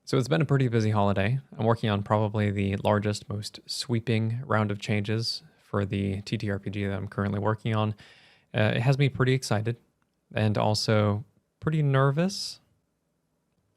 So it's been a pretty busy holiday. I'm working on probably the largest, most sweeping round of changes for the TTRPG that I'm currently working on. It has me pretty excited and also pretty nervous.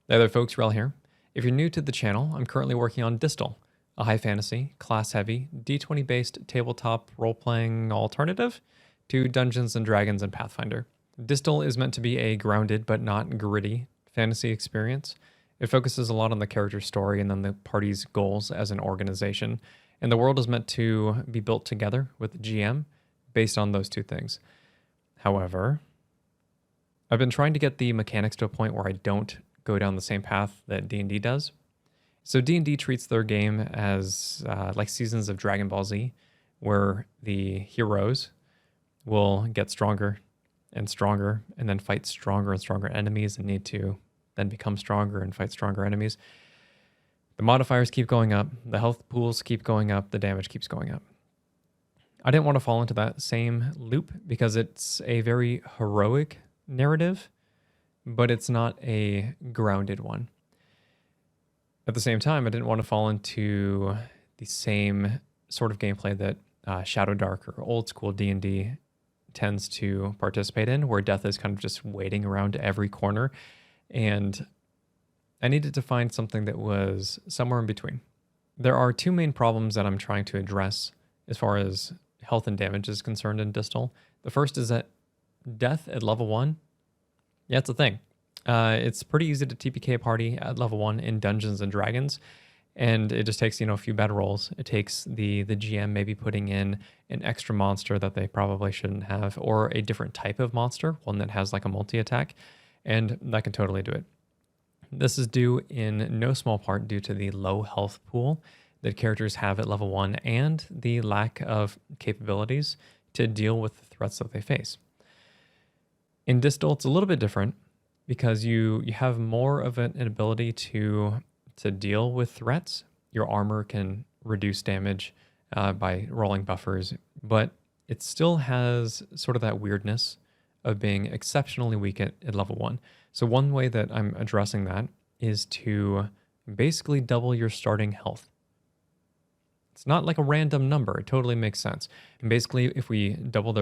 Hey there, folks, Wrel here. If you're new to the channel, I'm currently working on Distal, a high fantasy, class-heavy, D20 based tabletop role-playing alternative to Dungeons and Dragons and Pathfinder. Distal is meant to be a grounded but not gritty fantasy experience. It focuses a lot on the character's story and then the party's goals as an organization. And the world is meant to be built together with the GM based on those two things. However, I've been trying to get the mechanics to a point where I don't go down the same path that D&D does. So D&D treats their game as like seasons of Dragon Ball Z, where the heroes will get stronger and stronger and then fight stronger and stronger enemies and need to then become stronger and fight stronger enemies. The modifiers keep going up, the health pools keep going up, the damage keeps going up. I didn't want to fall into that same loop because it's a very heroic narrative, but it's not a grounded one. At the same time, I didn't want to fall into the same sort of gameplay that Shadow Dark or old school D&D tends to participate in, where death is kind of just waiting around every corner. And I needed to find something that was somewhere in between. There are two main problems that I'm trying to address as far as health and damage is concerned in Distal. The first is that death at level 1, yeah, it's a thing. It's pretty easy to TPK a party at level 1 in Dungeons and Dragons, and it just takes, a few bad rolls. It takes the GM maybe putting in an extra monster that they probably shouldn't have, or a different type of monster, one that has like a multi-attack, and that can totally do it. This is due in no small part due to the low health pool that characters have at level 1 and the lack of capabilities to deal with the threats that they face. In Distal, it's a little bit different because you have more of an ability to deal with threats. Your armor can reduce damage by rolling buffers, but it still has sort of that weirdness of being exceptionally weak at level 1. So one way that I'm addressing that is to basically double your starting health. It's not like a random number. It totally makes sense. And basically, if we double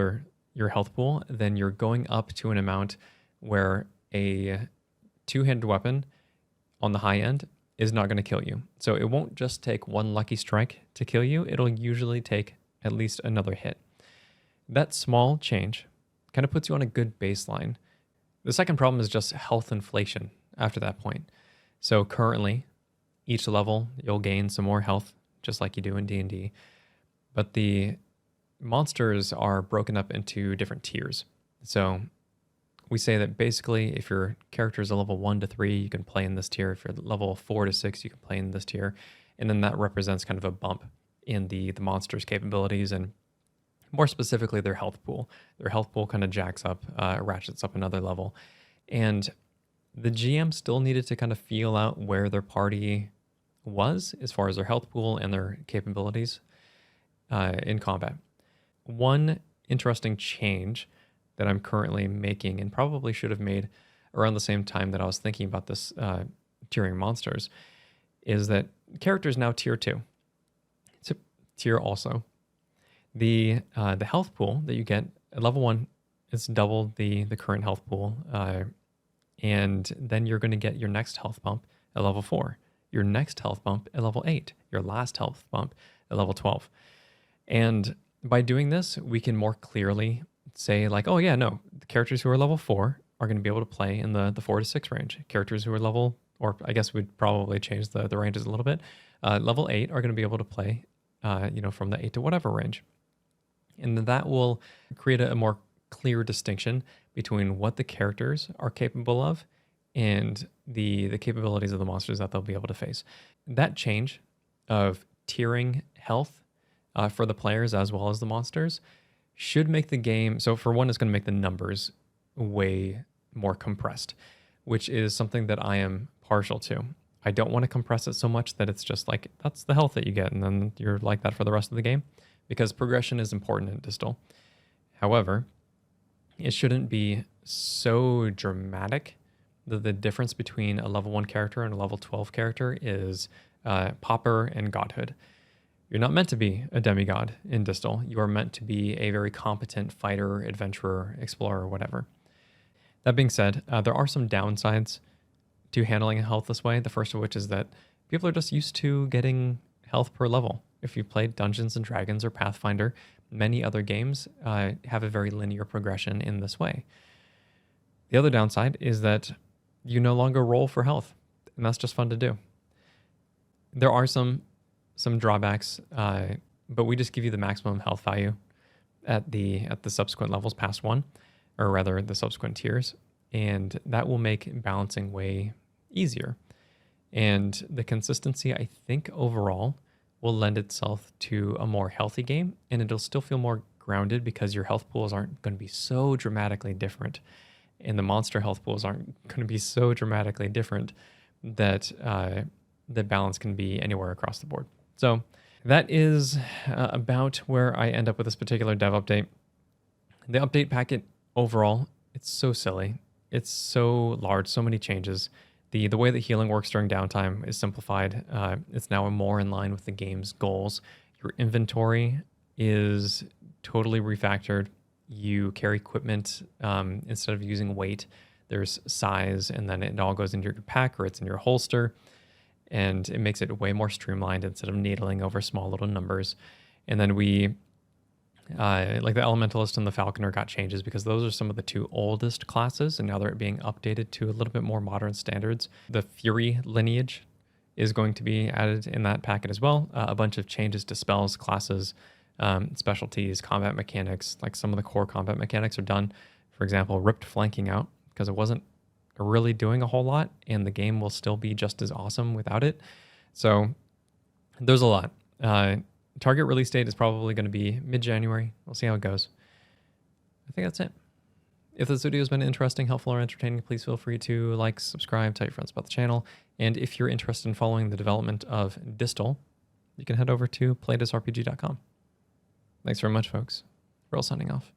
your health pool, then you're going up to an amount where a two-handed weapon on the high end is not going to kill you. So it won't just take one lucky strike to kill you. It'll usually take at least another hit. That small change kind of puts you on a good baseline. The second problem is just health inflation after that point. So currently, each level, you'll gain some more health, just like you do in D&D. But the monsters are broken up into different tiers. So we say that basically, if your character is a level 1 to 3, you can play in this tier. If you're level 4 to 6, you can play in this tier. And then that represents kind of a bump in the monster's capabilities and more specifically, their health pool. Their health pool kind of jacks up, ratchets up another level. And the GM still needed to kind of feel out where their party was as far as their health pool and their capabilities in combat. One interesting change that I'm currently making and probably should have made around the same time that I was thinking about this tiering monsters is that characters now tier 2. It's a tier also. The health pool that you get at level 1 is double the current health pool, and then you're going to get your next health bump at level 4, your next health bump at level 8, your last health bump at level 12. And by doing this, we can more clearly say like, oh yeah, no, the characters who are level 4 are going to be able to play in the 4 to 6 range. Characters who are level, or I guess we'd probably change the ranges a little bit, level 8 are going to be able to play, from the 8 to whatever range. And that will create a more clear distinction between what the characters are capable of and the capabilities of the monsters that they'll be able to face. That change of tiering health for the players as well as the monsters should make the game, so for one, it's going to make the numbers way more compressed, which is something that I am partial to. I don't want to compress it so much that it's just like, that's the health that you get, and then you're like that for the rest of the game, because progression is important in Distal. However, it shouldn't be so dramatic the difference between a level 1 character and a level 12 character is Pauper and Godhood. You're not meant to be a demigod in Distal. You are meant to be a very competent fighter, adventurer, explorer, whatever. That being said, there are some downsides to handling health this way. The first of which is that people are just used to getting health per level. If you've played Dungeons and Dragons or Pathfinder, many other games have a very linear progression in this way. The other downside is that you no longer roll for health, and that's just fun to do. There are some drawbacks, but we just give you the maximum health value at the subsequent levels past 1, or rather the subsequent tiers, and that will make balancing way easier. And the consistency, I think, overall will lend itself to a more healthy game, and it'll still feel more grounded because your health pools aren't going to be so dramatically different, and the monster health pools aren't going to be so dramatically different that the balance can be anywhere across the board. So that is about where I end up with this particular dev update. The update packet overall, it's so silly. It's so large, so many changes. The way that healing works during downtime is simplified. It's now more in line with the game's goals. Your inventory is totally refactored. You carry equipment instead of using weight. There's size, and then it all goes into your pack or it's in your holster. And it makes it way more streamlined instead of needling over small little numbers. And then we, like the Elementalist and the Falconer got changes because those are some of the 2 oldest classes, and now they're being updated to a little bit more modern standards. The Fury lineage is going to be added in that packet as well. A bunch of changes to spells, classes, specialties, combat mechanics. Like some of the core combat mechanics are done. For example, ripped flanking out because it wasn't really doing a whole lot, and the game will still be just as awesome without it. So there's a lot. Target release date is probably going to be mid-January. We'll see how it goes. I think that's it. If this video has been interesting, helpful, or entertaining, please feel free to like, subscribe, tell your friends about the channel. And if you're interested in following the development of Distal, you can head over to playthisrpg.com. Thanks very much, folks. Wrel signing off.